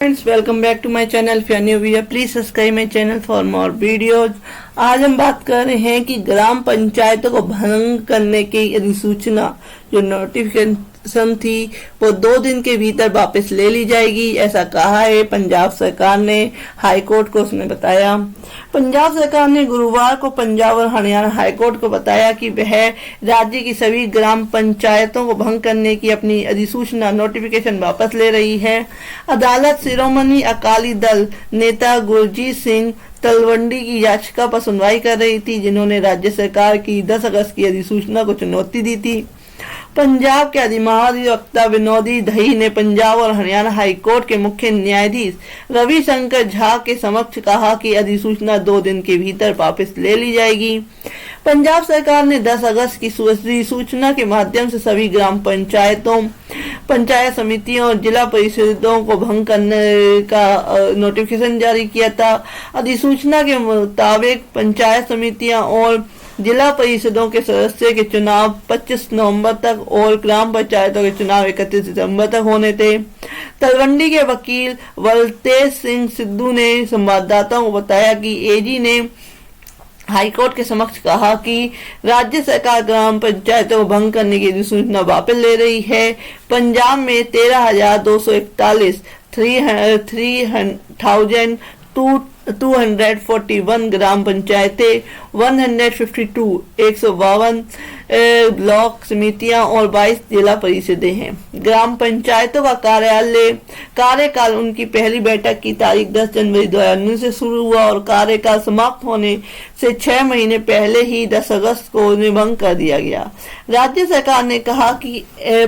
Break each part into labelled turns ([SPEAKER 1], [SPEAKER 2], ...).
[SPEAKER 1] Friends, welcome back to my channel. If you are new viewer, please subscribe my channel for more videos. आज हम बात कर रहे हैं कि ग्राम पंचायतों को भंग करने की अधिसूचना जो नोटिफिकेशन थी वो 2 दिन के भीतर वापस ले ली जाएगी, ऐसा कहा है पंजाब सरकार ने। हाई कोर्ट को उसने बताया। पंजाब सरकार ने गुरुवार को पंजाब और हरियाणा हाई कोर्ट को बताया कि वह राज्य की सभी ग्राम पंचायतों को भंग करने की अपनी अधिसूचना नोटिफिकेशन वापस ले रही है। अदालत शिरोमणि अकाली दल नेता गुरजीत सिंह तलवंडी की याचिका पर सुनवाई कर रही थी, जिन्होंने राज्य सरकार की 10 अगस्त की अधिसूचना को चुनौती दी थी। पंजाब के अधिवक्ता विनोदी दही ने पंजाब और हरियाणा हाई कोर्ट के मुख्य न्यायाधीश रविशंकर झा के समक्ष कहा कि अधिसूचना 2 दिन के भीतर वापस ले ली जाएगी। पंजाब सरकार ने 10 अगस्त की सूचना के माध्यम से सभी ग्राम पंचायतों, पंचायत समितियों और जिला परिषदों को भंग करने का नोटिफिकेशन जारी किया था। अधिसूचना के मुताबिक पंचायत समितियां और जिला परिषदों के सदस्य के चुनाव 25 नवंबर तक और ग्राम पंचायतों के चुनाव 31 दिसंबर तक होने थे। तलवंडी के वकील वलतेज सिंह सिद्धू ने संवाददाताओं को बताया कि एजी ने हाईकोर्ट के समक्ष कहा कि राज्य सरकार ग्राम पंचायतों को भंग करने की अधिसूचना वापस ले रही है। पंजाब में 13,241 3,241 ग्राम पंचायतें, 152 ब्लॉक समितियां और 22 जिला परिषदें हैं। ग्राम पंचायतों का कार्यकाल उनकी पहली बैठक की तारीख 10 जनवरी 2019 से शुरू हुआ और कार्यकाल समाप्त होने से 6 महीने पहले ही 10 अगस्त को उन्हें भंग कर दिया गया। राज्य सरकार ने कहा कि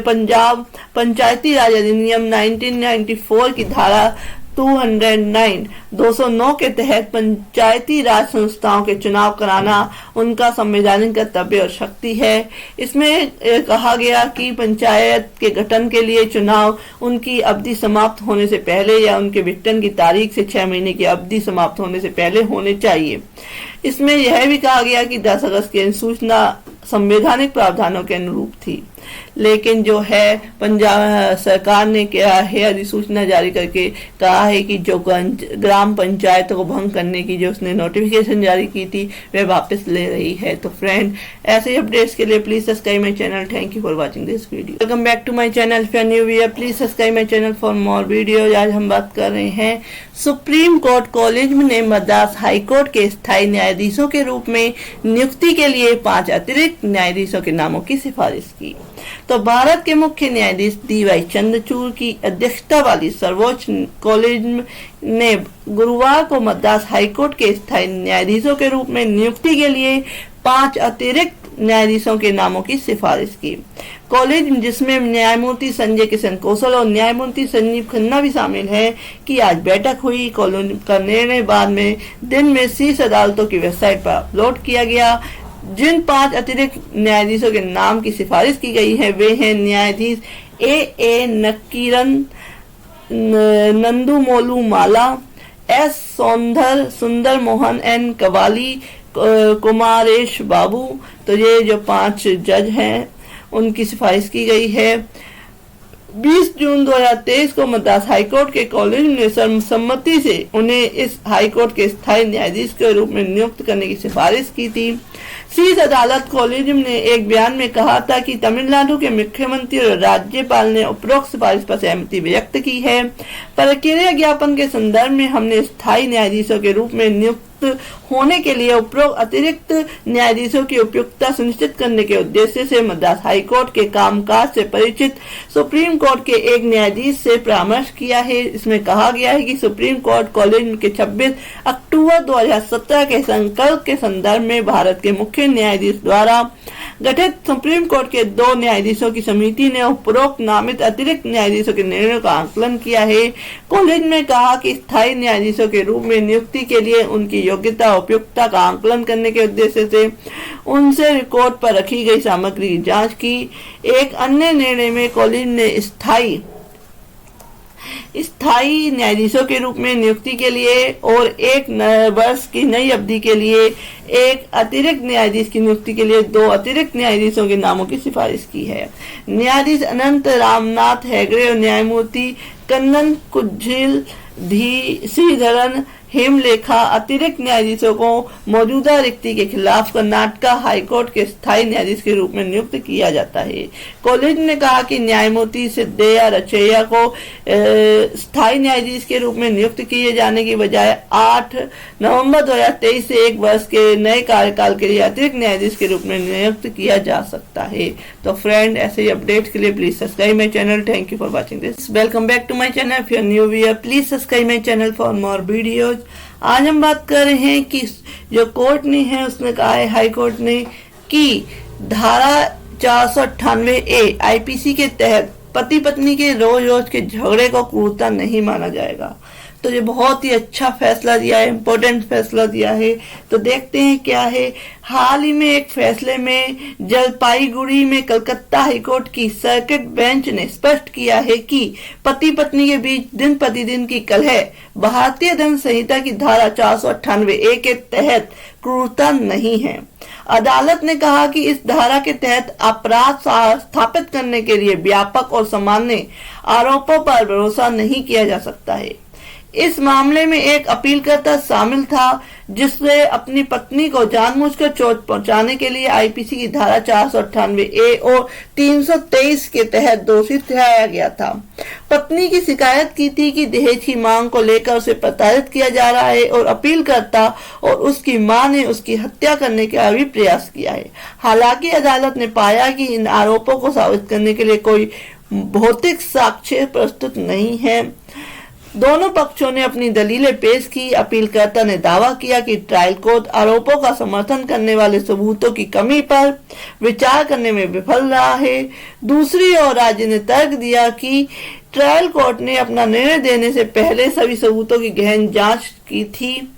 [SPEAKER 1] पंजाब पंचायती राज अधिनियम 1994 की धारा 209 के तहत पंचायती राज संस्थाओं के चुनाव कराना उनका संवैधानिक कर्तव्य और शक्ति है। इसमें कहा गया कि पंचायत के गठन के लिए चुनाव उनकी अवधि समाप्त होने से पहले या उनके विघटन की तारीख से 6 महीने की अवधि समाप्त होने से पहले होने चाहिए। इसमें यह भी कहा गया कि 10 अगस्त की अधिसूचना संवैधानिक प्रावधानों के अनुरूप थी, लेकिन जो है पंजाब सरकार ने क्या है अधिसूचना जारी करके कहा है कि जो ग्राम पंचायतों को भंग करने की जो उसने नोटिफिकेशन जारी की थी वह वापस ले रही है। तो फ्रेंड, ऐसे ही अपडेट्स के लिए please subscribe my channel. Thank you for watching this video. Welcome back to my channel. If you are new viewer, please subscribe my channel for more video. आज हम बात कर रहे हैं सुप्रीम कोर्ट कॉलेज ने Madras high court के स्थायी न्यायाधीशों के रूप में नियुक्ति के लिए 5 अतिरिक्त न्यायाधीशों के नामों की सिफारिश की। तो भारत के मुख्य न्यायाधीश DY चंद्रचूड़ की अध्यक्षता वाली सर्वोच्च कॉलेज ने गुरुवार को मद्रास हाईकोर्ट के स्थायी न्यायाधीशों के रूप में नियुक्ति के लिए 5 अतिरिक्त न्यायाधीशों के नामों की सिफारिश की। कॉलेज, जिसमें न्यायमूर्ति संजय किशन कौशल और न्यायमूर्ति संजीव खन्ना भी शामिल हैं, की आज बैठक हुई। कॉलेज का निर्णय बाद में दिन में शीर्ष अदालतों की वेबसाइट पर अपलोड किया गया। जिन 5 अतिरिक्त न्यायाधीशों के नाम की सिफारिश की गई है वे हैं न्यायाधीश A नकीरन, नंदुमोलू माला, S सुंदर मोहन, N कवाली, कुमारेश बाबू। तो ये जो 5 जज हैं उनकी सिफारिश की गई है। 20 जून 2023 को मद्रास हाईकोर्ट के कॉलेज ने सर्वसम्मति से उन्हें इस हाईकोर्ट के स्थायी न्यायाधीश के रूप में नियुक्त करने की सिफारिश की थी। शीर्ष अदालत कॉलेज ने एक बयान में कहा था कि तमिलनाडु के मुख्यमंत्री और राज्यपाल ने उपरोक्त सिफारिश पर सहमति व्यक्त की है। प्रक्रिया ज्ञापन के संदर्भ में हमने स्थायी न्यायाधीशों के रूप में नियुक्त होने के लिए उपरोक्त अतिरिक्त न्यायाधीशों की उपयुक्तता सुनिश्चित करने के उद्देश्य से मद्रास हाईकोर्ट के कामकाज से परिचित सुप्रीम कोर्ट के एक न्यायाधीश से परामर्श किया है। इसमें कहा गया है कि सुप्रीम कोर्ट कॉलेज के 26 अक्टूबर 2017 के संकल्प के संदर्भ में भारत के मुख्य न्यायाधीश द्वारा गठित सुप्रीम कोर्ट के 2 न्यायाधीशों की समिति ने उपरोक्त नामित अतिरिक्त न्यायाधीशों के निर्णयों का आकलन किया है। कॉलेज ने कहा कि स्थायी न्यायाधीशों के रूप में नियुक्ति के लिए उनकी योग्यता उपयुक्तता का आकलन करने के उद्देश्य से उनसे रिकॉर्ड पर रखी गई सामग्री की जांच की। एक अन्य निर्णय में कॉलेज ने स्थायी न्यायाधीशों के रूप में नियुक्ति के लिए और 1 वर्ष की नई अवधि के लिए 1 अतिरिक्त न्यायाधीश की नियुक्ति के लिए 2 अतिरिक्त न्यायाधीशों के नामों की सिफारिश की है। न्यायाधीश अनंत रामनाथ हेगड़े और न्यायमूर्ति कन्नन कुज्जिल श्रीधरन हेमलेखा अतिरिक्त न्यायाधीशों को मौजूदा रिक्ति के खिलाफ कर्नाटक हाईकोर्ट के स्थायी न्यायाधीश के रूप में नियुक्त किया जाता है। कॉलेज ने कहा कि न्यायमूर्ति सिद्धैया रचैया को स्थायी न्यायाधीश के रूप में नियुक्त किए जाने की बजाय 8 नवंबर 2023 से 1 वर्ष के नए कार्यकाल के लिए अतिरिक्त न्यायाधीश के रूप में नियुक्त किया जा सकता है। तो फ्रेंड, ऐसे ही अपडेट के लिए please subscribe my channel. Thank you for watching this. Welcome back to my channel. If you are new viewer please subscribe my channel for more videos. आज हम बात कर रहे हैं कि जो कोर्ट ने है उसने कहा है, हाई कोर्ट ने, कि धारा 498A आईपीसी के तहत पति पत्नी के रोज रोज के झगड़े को क्रूरता नहीं माना जाएगा। तो ये बहुत ही अच्छा फैसला दिया है, इम्पोर्टेंट फैसला दिया है। तो देखते हैं क्या है। हाल ही में एक फैसले में जलपाईगुड़ी में कलकत्ता हाईकोर्ट की सर्किट बेंच ने स्पष्ट किया है कि पति पत्नी के बीच दिन प्रतिदिन की कलह भारतीय दंड संहिता की धारा 498A के तहत क्रूरता नहीं है। अदालत ने कहा कि इस धारा के तहत अपराध स्थापित करने के लिए व्यापक और सामान्य आरोपों पर भरोसा नहीं किया जा सकता है। इस मामले में एक अपीलकर्ता शामिल था जिसने अपनी पत्नी को जानबूझकर चोट पहुंचाने के लिए आईपीसी की धारा 498A और 323 के तहत दोषी ठहराया गया था। पत्नी की शिकायत की थी कि दहेज की मांग को लेकर उसे प्रताड़ित किया जा रहा है और अपीलकर्ता और उसकी मां ने उसकी हत्या करने का भी प्रयास किया है। हालांकि अदालत ने पाया कि इन आरोपों को साबित करने के लिए कोई भौतिक साक्ष्य प्रस्तुत नहीं है। दोनों पक्षों ने अपनी दलीलें पेश की। अपीलकर्ता ने दावा किया कि ट्रायल कोर्ट आरोपों का समर्थन करने वाले सबूतों की कमी पर विचार करने में विफल रहा है। दूसरी ओर राज्य ने तर्क दिया कि ट्रायल कोर्ट ने अपना निर्णय देने से पहले सभी सबूतों की गहन जांच की थी।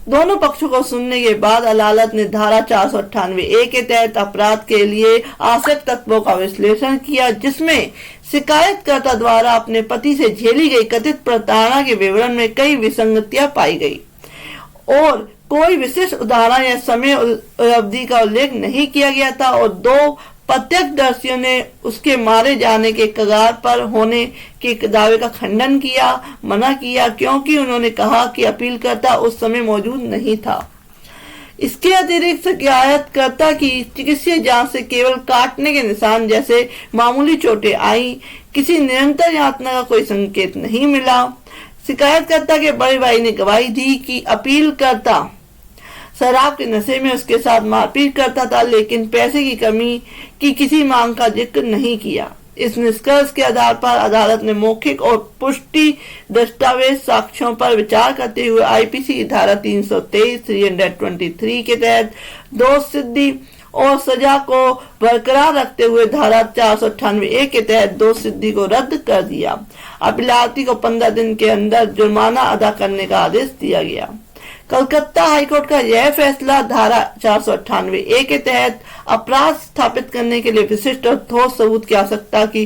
[SPEAKER 1] दोनों पक्षों को सुनने के बाद अदालत ने धारा 498A के तहत अपराध के लिए आवश्यक तत्वों का विश्लेषण किया, जिसमें शिकायतकर्ता द्वारा अपने पति से झेली गई कथित प्रताड़ना के विवरण में कई विसंगतियां पाई गई और कोई विशिष्ट उदाहरण या समय अवधि का उल्लेख नहीं किया गया था और 2 प्रत्यक्षदर्शियों ने उसके मारे जाने के कगार पर होने के दावे का खंडन किया, मना किया, क्योंकि उन्होंने कहा कि अपीलकर्ता उस समय मौजूद नहीं था। इसके अतिरिक्त शिकायतकर्ता की चिकित्सीय जांच से केवल काटने के निशान जैसे मामूली चोटें आई, किसी निरंतर यातना का कोई संकेत नहीं मिला। शिकायतकर्ता के बड़े भाई ने गवाही दी कि अपीलकर्ता शराब के नशे में उसके साथ मारपीट करता था, लेकिन पैसे की कमी की किसी मांग का जिक्र नहीं किया। इस निष्कर्ष के आधार पर अदालत ने मौखिक और पुष्टि दस्तावेज साक्ष्यों पर विचार करते हुए आईपीसी की धारा 323 के तहत दोष सिद्धि और सजा को बरकरार रखते हुए धारा 498A के तहत दोष सिद्धि को रद्द कर दिया। अपीलार्थी को 15 दिन के अंदर जुर्माना अदा करने का आदेश दिया गया। कलकत्ता हाईकोर्ट का यह फैसला धारा 498A के तहत अपराध स्थापित करने के लिए विशिष्ट और ठोस सबूत की आवश्यकता की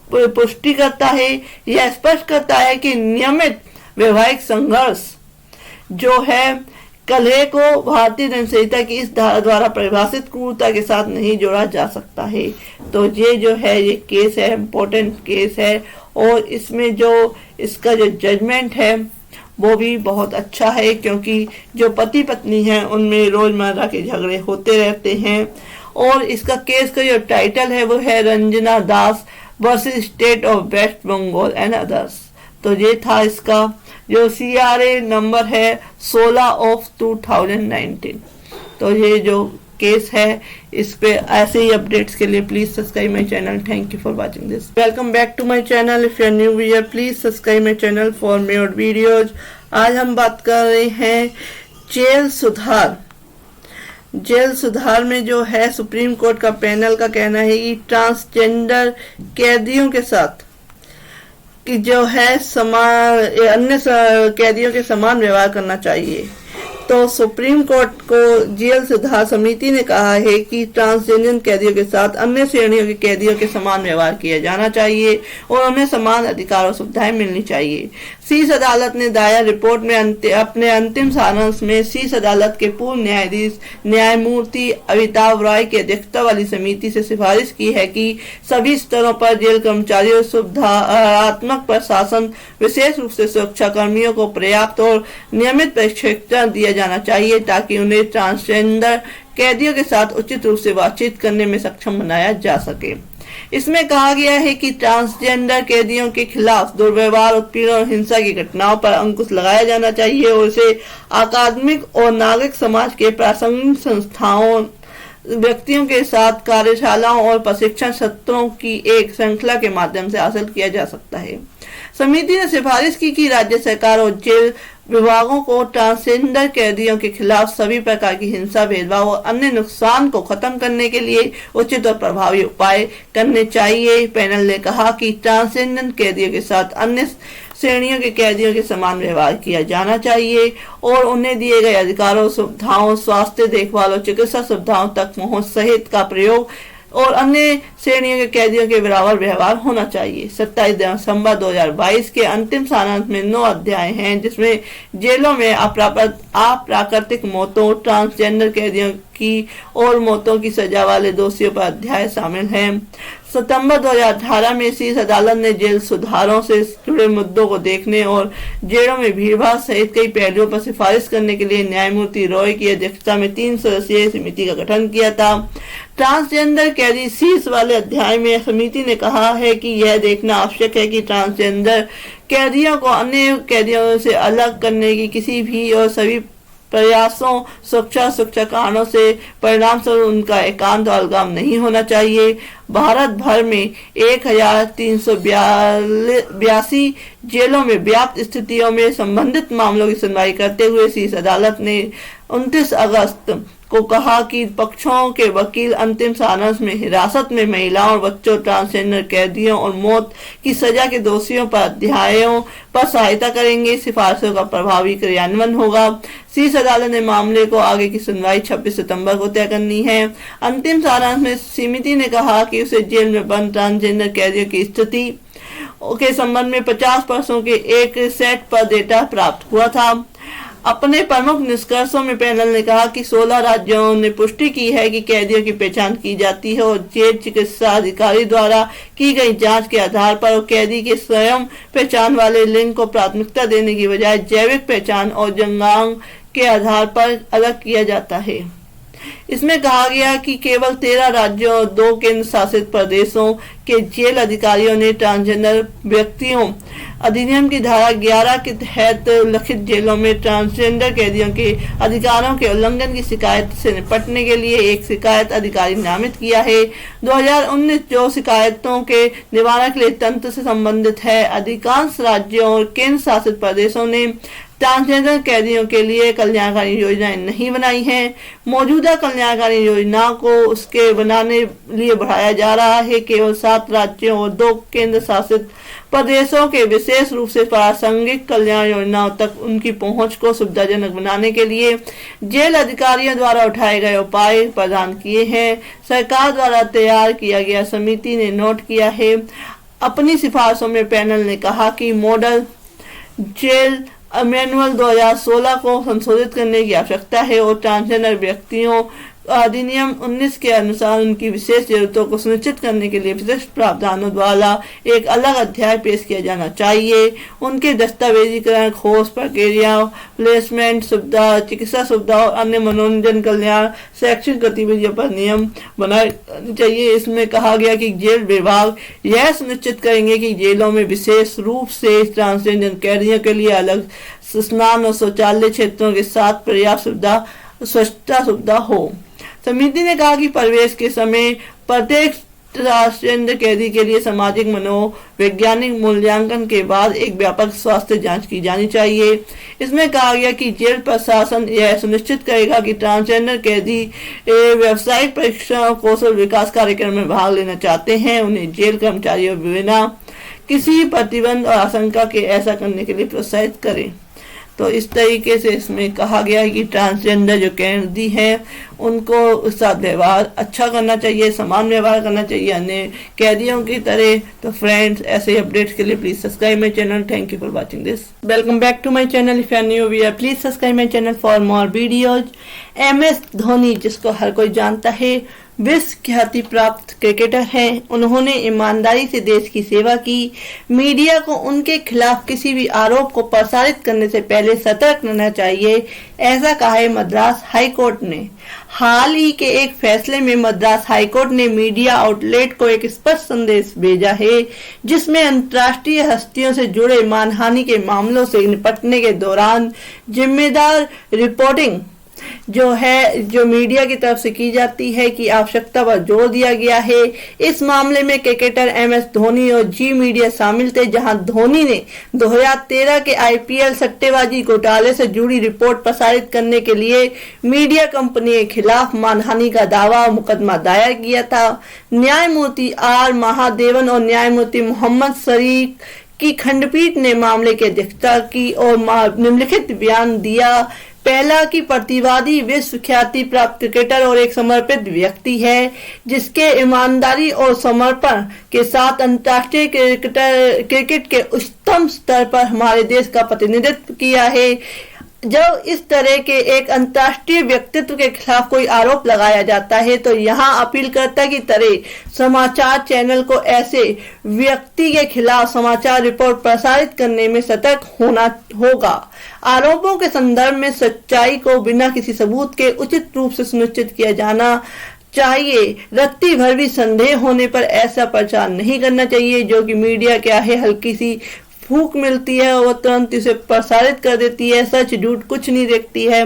[SPEAKER 1] पुष्टि करता है। यह स्पष्ट करता है कि नियमित वैवाहिक संघर्ष जो है कलह को भारतीय दंड संहिता की इस धारा द्वारा परिभाषित क्रूरता के साथ नहीं जोड़ा जा सकता है। तो ये जो है ये केस है, इम्पोर्टेंट केस है और इसमें जो इसका जो जजमेंट है वो भी बहुत अच्छा है, क्योंकि जो पति पत्नी हैं उनमें रोजमर्रा के झगड़े होते रहते हैं। और इसका केस का जो टाइटल है वो है Ranjana Das versus State of West Bengal and others. तो ये था इसका जो CRA नंबर है 16/2019। तो ये जो केस है इस पे ऐसे ही अपडेट्स के लिए please subscribe my channel. Thank you for watching this. Welcome back to my channel. If you are new viewer please subscribe my channel for more videos. आज हम बात कर रहे हैं जेल सुधार। जेल सुधार में जो है सुप्रीम कोर्ट का पैनल का कहना है कि ट्रांसजेंडर कैदियों के साथ कि जो है समान अन्य कैदियों के समान व्यवहार करना चाहिए। तो सुप्रीम कोर्ट को जेल सुधार समिति ने कहा है कि ट्रांसजेंडर कैदियों के साथ अन्य श्रेणियों के कैदियों के समान व्यवहार किया जाना चाहिए और उन्हें समान अधिकार और सुविधाएं मिलनी चाहिए। शीर्ष अदालत ने दायर रिपोर्ट में अपने अंतिम सारांश में शीर्ष अदालत के पूर्व न्यायाधीश न्यायमूर्ति अमिताभ रॉय की अध्यक्षता वाली समिति से सिफारिश की है कि सभी स्तरों पर जेल कर्मचारियों सुविधात्मक प्रशासन, विशेष रूप से सुरक्षा कर्मियों को पर्याप्त और नियमित प्रशिक्षण दिया जाना चाहिए ताकि उन्हें ट्रांसजेंडर कैदियों के साथ उचित रूप से बातचीत करने में सक्षम बनाया जा सके। इसमें कहा गया है कि ट्रांसजेंडर कैदियों के खिलाफ दुर्व्यवहार, उत्पीड़न और हिंसा की घटनाओं पर अंकुश लगाया जाना चाहिए और इसे अकादमिक और नागरिक समाज के प्रासंगिक संस्थाओं, व्यक्तियों के साथ कार्यशालाओं और प्रशिक्षण सत्रों की एक श्रृंखला के माध्यम से हासिल किया जा सकता है। समिति ने सिफारिश की कि राज्य सरकार और जेल विभागों को ट्रांसजेंडर कैदियों के खिलाफ सभी प्रकार की हिंसा, भेदभाव और अन्य नुकसान को खत्म करने के लिए उचित और प्रभावी उपाय करने चाहिए। पैनल ने कहा कि ट्रांसजेंडर कैदियों के साथ अन्य श्रेणियों के कैदियों के समान व्यवहार किया जाना चाहिए और उन्हें दिए गए अधिकारों, सुविधाओं, स्वास्थ्य देखभाल और चिकित्सा सुविधाओं तक पहुंच सहित का प्रयोग और अन्य श्रेणियों के कैदियों के बराबर व्यवहार होना चाहिए। 27 दिसंबर 2022 के अंतिम सारांश में 9 अध्याय हैं, जिसमें जेलों में अप्राकृतिक मौतों, ट्रांसजेंडर कैदियों की और मौतों की सजा वाले दोषियों पर अध्याय शामिल हैं। सितंबर 2018 में शीर्ष अदालत ने जेल सुधारों से जुड़े मुद्दों को देखने और जेलों में भीड़भाड़ सहित कई पहलुओं पर सिफारिश करने के लिए न्यायमूर्ति रॉय की अध्यक्षता में 3 सदस्यीय समिति का गठन किया था। ट्रांसजेंडर कैदी शीर्ष वाले अध्याय में समिति ने कहा है कि यह देखना आवश्यक है कि ट्रांसजेंडर कैदियों को अन्य कैदियों से अलग करने की किसी भी और सभी प्रयासों सुरक्षा कारणों से परिणाम स्वरूप उनका एकांत और अलगाव नहीं होना चाहिए। भारत भर में 1382 जेलों में व्याप्त स्थितियों में संबंधित मामलों की सुनवाई करते हुए शीर्ष अदालत ने 29 अगस्त को कहा कि पक्षों के वकील अंतिम सारांश में हिरासत में महिलाओं, बच्चों, ट्रांसजेंडर कैदियों और मौत की सजा के दोषियों पर अध्यायों पर सहायता करेंगे। सिफारिशों का प्रभावी क्रियान्वयन होगा। शीर्ष अदालत ने मामले को आगे की सुनवाई 26 सितंबर को तय करनी है। अंतिम सारांश में समिति ने कहा कि उसे जेल में बंद ट्रांसजेंडर कैदियों की स्थिति के संबंध में 50 वर्षों के एक सेट पर डेटा प्राप्त हुआ था। अपने प्रमुख निष्कर्षों में पैनल ने कहा कि 16 राज्यों ने पुष्टि की है कि कैदियों की पहचान की जाती है और जेल चिकित्सा अधिकारी द्वारा की गई जांच के आधार पर कैदी के स्वयं पहचान वाले लिंग को प्राथमिकता देने की बजाय जैविक पहचान और जंगांग के आधार पर अलग किया जाता है। इसमें कहा गया कि केवल 13 राज्यों और 2 केंद्र शासित प्रदेशों के जेल अधिकारियों ने ट्रांसजेंडर व्यक्तियों अधिनियम की धारा 11 के तहत लिखित जेलों में ट्रांसजेंडर कैदियों के अधिकारों के उल्लंघन की शिकायत से निपटने के लिए एक शिकायत अधिकारी नामित किया है। 2019 जो शिकायतों के निवारण के लिए तंत्र से संबंधित है। अधिकांश राज्यों और केंद्र शासित प्रदेशों ने ट्रांसजेंडर कैदियों के लिए कल्याणकारी योजनाएं नहीं बनाई हैं। मौजूदा कल्याणकारी योजना को उसके बनाने लिए बढ़ाया जा रहा है। केवल 7 राज्यों और 2 केंद्र शासित प्रदेशों के विशेष रूप से प्रासंगिक कल्याण योजनाओं तक उनकी पहुंच को सुविधाजनक बनाने के लिए जेल अधिकारियों द्वारा उठाए गए उपाय प्रदान किए हैं। सरकार द्वारा तैयार किया गया समिति ने नोट किया है। अपनी सिफारिशों में पैनल ने कहा कि मॉडल जेल मैनुअल 2016 को संशोधित करने की आवश्यकता है और ट्रांसजेंडर व्यक्तियों अधिनियम 19 के अनुसार उनकी विशेष जरूरतों को सुनिश्चित करने के लिए विशिष्ट प्रावधानों द्वारा एक अलग अध्याय पेश किया जाना चाहिए। उनके दस्तावेजीकरण, खोज प्रक्रिया, प्लेसमेंट सुविधा, चिकित्सा सुविधा और अन्य मनोरंजन, कल्याण, शैक्षिक गतिविधियों पर नियम बनाए चाहिए। इसमें कहा गया कि जेल विभाग यह सुनिश्चित करेंगे कि जेलों में विशेष रूप से ट्रांसजेंडर कैदियों के लिए अलग स्नान और शौचालय क्षेत्रों के साथ पर्याप्त स्वच्छता सुविधा हो। समिति ने कहा कि प्रवेश के समय प्रत्येक ट्रांसजेंडर कैदी के लिए सामाजिक मनोवैज्ञानिक मूल्यांकन के बाद एक व्यापक स्वास्थ्य जांच की जानी चाहिए। इसमें कहा गया कि जेल प्रशासन यह सुनिश्चित करेगा कि ट्रांसजेंडर कैदी व्यावसायिक प्रशिक्षण और कौशल विकास कार्यक्रम में भाग लेना चाहते हैं उन्हें जेल कर्मचारियों बिना किसी प्रतिबंध और आशंका के ऐसा करने के लिए प्रोत्साहित करें। तो इस तरीके से इसमें कहा गया है कि ट्रांसजेंडर जो कैदी हैं उनको उस साथ व्यवहार अच्छा करना चाहिए, समान व्यवहार करना चाहिए अन्य कैदियों की तरह। तो फ्रेंड्स, ऐसे अपडेट्स के लिए please subscribe my channel. Thank you for watching this. Welcome back to my channel. If you are new viewer please subscribe my channel for more videos. MS Dhoni, जिसको हर कोई जानता है, विश्व ख्याति प्राप्त क्रिकेटर हैं। उन्होंने ईमानदारी से देश की सेवा की। मीडिया को उनके खिलाफ किसी भी आरोप को प्रसारित करने से पहले सतर्क रहना चाहिए, ऐसा कहा है मद्रास हाई कोर्ट ने। हाल ही के एक फैसले में मद्रास हाई कोर्ट ने मीडिया आउटलेट को एक स्पष्ट संदेश भेजा है, जिसमें अंतर्राष्ट्रीय हस्तियों से जुड़े मानहानि के मामलों से निपटने के दौरान जिम्मेदार रिपोर्टिंग जो मीडिया की तरफ से की जाती है की आवश्यकता पर जोर दिया गया है। इस मामले में क्रिकेटर MS धोनी और जी मीडिया शामिल थे, जहां धोनी ने 2013 के IPL सट्टेबाजी घोटाले से जुड़ी रिपोर्ट प्रसारित करने के लिए मीडिया कंपनी के खिलाफ मानहानि का दावा मुकदमा दायर किया था। न्यायमूर्ति R महादेवन और न्यायमूर्ति मोहम्मद शरीक की खंडपीठ ने मामले की अध्यक्षता की और निम्नलिखित बयान दिया। पहला कि प्रतिवादी विश्व ख्याति प्राप्त क्रिकेटर और एक समर्पित व्यक्ति है, जिसके ईमानदारी और समर्पण के साथ अंतर्राष्ट्रीय क्रिकेट के उच्चतम स्तर पर हमारे देश का प्रतिनिधित्व किया है। जब इस तरह के एक अंतर्राष्ट्रीय व्यक्तित्व के खिलाफ कोई आरोप लगाया जाता है तो यहाँ अपीलकर्ता की तरह समाचार चैनल को ऐसे व्यक्ति के खिलाफ समाचार रिपोर्ट प्रसारित करने में सतर्क होना होगा। आरोपों के संदर्भ में सच्चाई को बिना किसी सबूत के उचित रूप से सुनिश्चित किया जाना चाहिए। रत्ती भर भी संदेह होने पर ऐसा प्रचार नहीं करना चाहिए, जो कि मीडिया क्या है, हल्की सी फूक मिलती है और तुरंत इसे प्रसारित कर देती है, सच झूठ कुछ नहीं देखती है।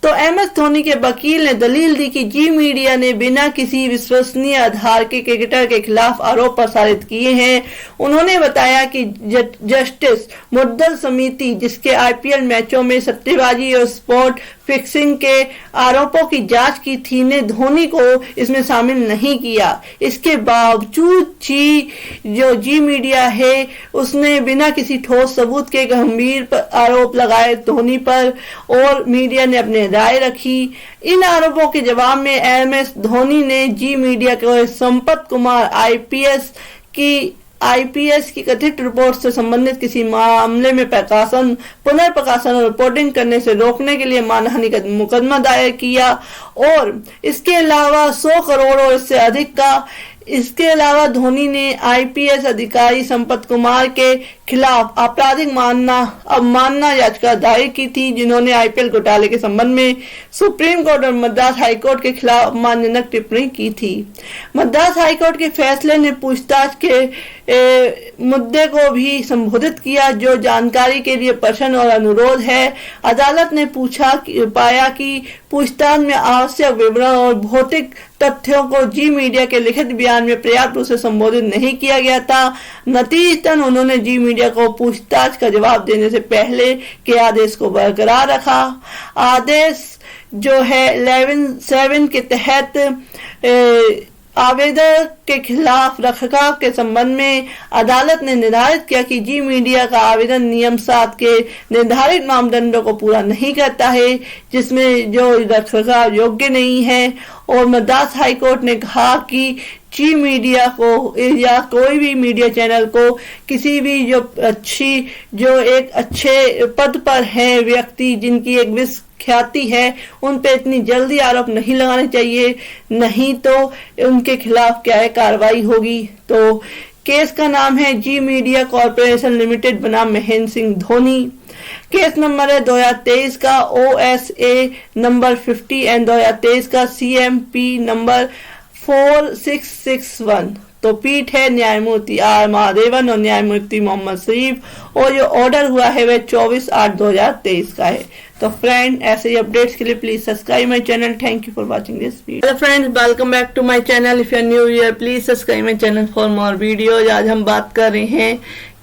[SPEAKER 1] तो MS धोनी के वकील ने दलील दी कि जी मीडिया ने बिना किसी विश्वसनीय आधार के क्रिकेटर के खिलाफ आरोप प्रसारित किए हैं। उन्होंने बताया कि जस्टिस मुद्दल समिति, जिसके IPL मैचों में सट्टेबाजी और स्पॉट फिक्सिंग के आरोपों की जांच की थी, ने धोनी को इसमें शामिल नहीं किया। इसके बावजूद जी मीडिया है, उसने बिना किसी ठोस सबूत के गंभीर आरोप लगाए धोनी पर और मीडिया ने अपनी राय रखी। इन आरोपों के जवाब में MS धोनी ने जी मीडिया को संपत कुमार IPS की कथित रिपोर्ट से संबंधित किसी मामले में पुनर्प्रकाशन और रिपोर्टिंग करने से रोकने के लिए मानहानि का मुकदमा दायर किया और इसके अलावा 100 करोड़ और इससे अधिक का। इसके अलावा धोनी ने IPS अधिकारी संपत कुमार के खिलाफ आपराधिक अवमानना याचिका दायर की थी, जिन्होंने IPL घोटाले के संबंध में सुप्रीम कोर्ट और मद्रास हाई कोर्ट के खिलाफ अपमानजनक टिप्पणी की थी। मद्रास हाई कोर्ट के फैसले ने पूछताछ के मुद्दे को भी संबोधित किया, जो जानकारी के लिए प्रश्न और अनुरोध है। अदालत ने पाया कि पूछताछ में आवश्यक विवरण और भौतिक तथ्यों को जी मीडिया के लिखित बयान में पर्याप्त रूप से संबोधित नहीं किया गया था। नतीजतन उन्होंने जी मीडिया को पूछताछ का जवाब देने से पहले के आदेश को बरकरार रखा। आदेश जो है 11(7) के तहत आवेदक के खिलाफ रखरखाव के संबंध में अदालत ने निर्धारित किया कि जी मीडिया का आवेदन नियम 7 के निर्धारित मापदंडों को पूरा नहीं करता है, जिसमें जो रखरखाव योग्य नहीं है। और मद्रास हाई कोर्ट ने कहा कि जी मीडिया को या कोई भी मीडिया चैनल को किसी भी जो एक अच्छे पद पर है व्यक्ति, जिनकी एक विश्व ख्याति है, उन पे इतनी जल्दी आरोप नहीं लगाने चाहिए, नहीं तो उनके खिलाफ क्या है कार्रवाई होगी। तो केस का नाम है जी मीडिया कॉर्पोरेशन लिमिटेड बनाम महेंद्र सिंह धोनी। केस नंबर है 2023 का OSA नंबर 50 एंड 2023 का CMP नंबर 4661। तो पीठ है न्यायमूर्ति R महादेवन और न्यायमूर्ति मोहम्मद शरीफ और जो ऑर्डर हुआ है वह 24/8/2023 का है। तो फ्रेंड, ऐसे ही अपडेट्स के लिए please subscribe my channel. Thank you for watching this video. Hello friends, welcome back to my channel. If you are new here please subscribe my channel for more videos. आज हम बात कर रहे हैं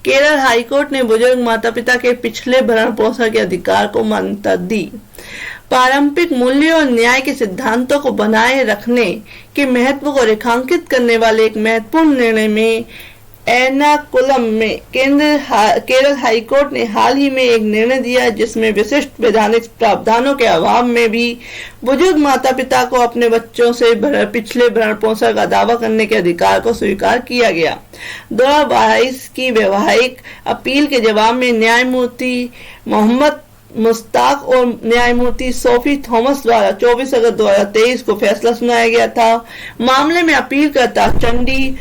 [SPEAKER 1] Kerala high court ने बुजुर्ग माता पिता के पिछले भरण पोषण के अधिकार को मान्यता दी। पारंपरिक मूल्यों और न्याय के सिद्धांतों को बनाए रखने के महत्व को रेखांकित करने वाले एक महत्वपूर्ण निर्णय में एर्नाकुलम में केरल हाईकोर्ट ने हाल ही में एक निर्णय दिया जिसमें विशिष्ट वैधानिक प्रावधानों के अभाव में भी बुजुर्ग माता पिता को अपने बच्चों से पिछले भरण पोषण का दावा करने के अधिकार को स्वीकार किया गया। 2022 की वैवाहिक अपील के जवाब में न्यायमूर्ति मोहम्मद मुश्ताक और न्यायमूर्ति सोफी थॉमस द्वारा 24 अगस्त 2023 को फैसला सुनाया गया था। मामले में अपीलकर्ता चंडी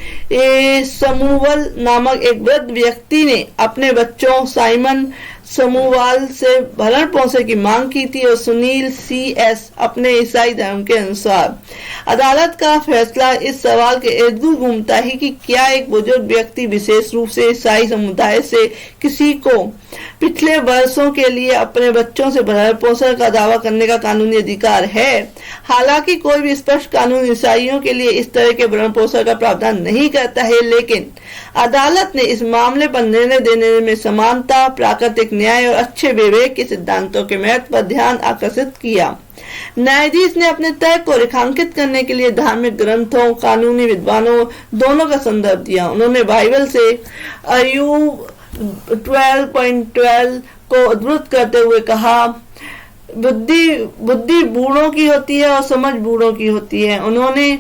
[SPEAKER 1] समूवल नामक एक वृद्ध व्यक्ति ने अपने बच्चों साइमन समूवाल से भरण पोषण की मांग की थी और सुनील CS अपने ईसाई धर्म के अनुसार। अदालत का फैसला इस सवाल के इर्द गिर्द घूमता है कि क्या एक बुजुर्ग व्यक्ति विशेष रूप से ईसाई समुदाय से किसी को पिछले वर्षों के लिए अपने बच्चों से भरण पोषण का दावा करने का कानूनी अधिकार है। हालांकि कोई भी स्पष्ट कानून ईसाइयों के लिए इस तरह के भरण पोषण का प्रावधान नहीं करता है, लेकिन अदालत ने इस मामले पर निर्णय देने में समानता, प्राकृतिक न्याय और अच्छे विवेक के सिद्धांतों के महत्व पर ध्यान आकर्षित किया। न्यायाधीश ने अपने तर्क को रेखांकित करने के लिए धार्मिक ग्रंथों, कानूनी विद्वानों दोनों का संदर्भ दिया। उन्होंने बाइबल से अय्यूब 12.12 को उद्धृत करते हुए कहा, बुद्धि बूढ़ों की होती है और समझ बूढ़ों की होती है। उन्होंने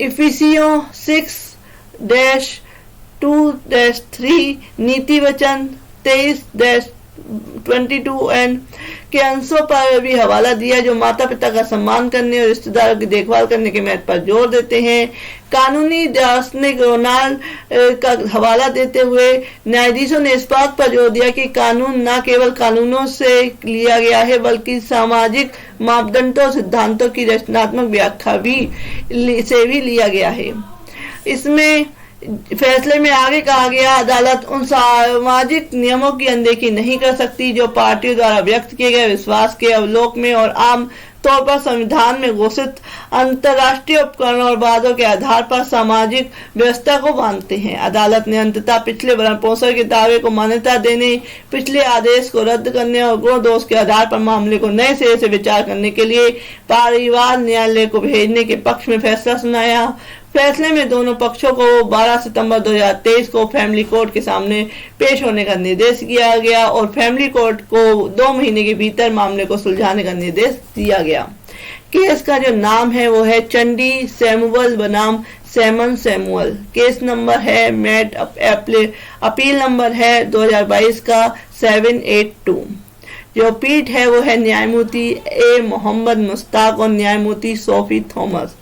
[SPEAKER 1] इफिसियों 6-2-3 नीति वचन 23-22 के अंशों पर भी हवाला दिया जो माता पिता का सम्मान करने और रिश्तेदारों की देखभाल करने के महत्व पर जोर देते हैं। कानूनी दार्शनिक रोनाल्ड का हवाला देते हुए न्यायाधीशों ने इस बात पर जोर दिया कि कानून न केवल कानूनों से लिया गया है बल्कि सामाजिक मापदंडों और सिद्धांतों की रचनात्मक व्याख्या से भी लिया गया है। इसमें फैसले में आगे कहा गया, अदालत उन सामाजिक नियमों की अनदेखी नहीं कर सकती जो पार्टियों द्वारा व्यक्त किए गए विश्वास के अवलोक में और आम तौर पर संविधान में घोषित अंतर्राष्ट्रीय उपकरणों और वादों के आधार पर सामाजिक व्यवस्था को बांधते हैं। अदालत ने अंततः पिछले भरण पोषण के दावे को मान्यता देने, पिछले आदेश को रद्द करने और गुण दोष के आधार पर मामले को नए सिरे से विचार करने के लिए परिवार न्यायालय को भेजने के पक्ष में फैसला सुनाया। फैसले में दोनों पक्षों को 12 सितंबर 2023 को फैमिली कोर्ट के सामने पेश होने का निर्देश दिया गया और फैमिली कोर्ट को 2 महीने के भीतर मामले को सुलझाने का निर्देश दिया गया। केस का जो नाम है वो है चंडी सैमुअल बनाम सैमन सैमुअल। केस नंबर है मैट अपील नंबर है 2022 का 782। जो पीठ है वो है न्यायमूर्ति A मोहम्मद मुश्ताक और न्यायमूर्ति सोफी थॉमस।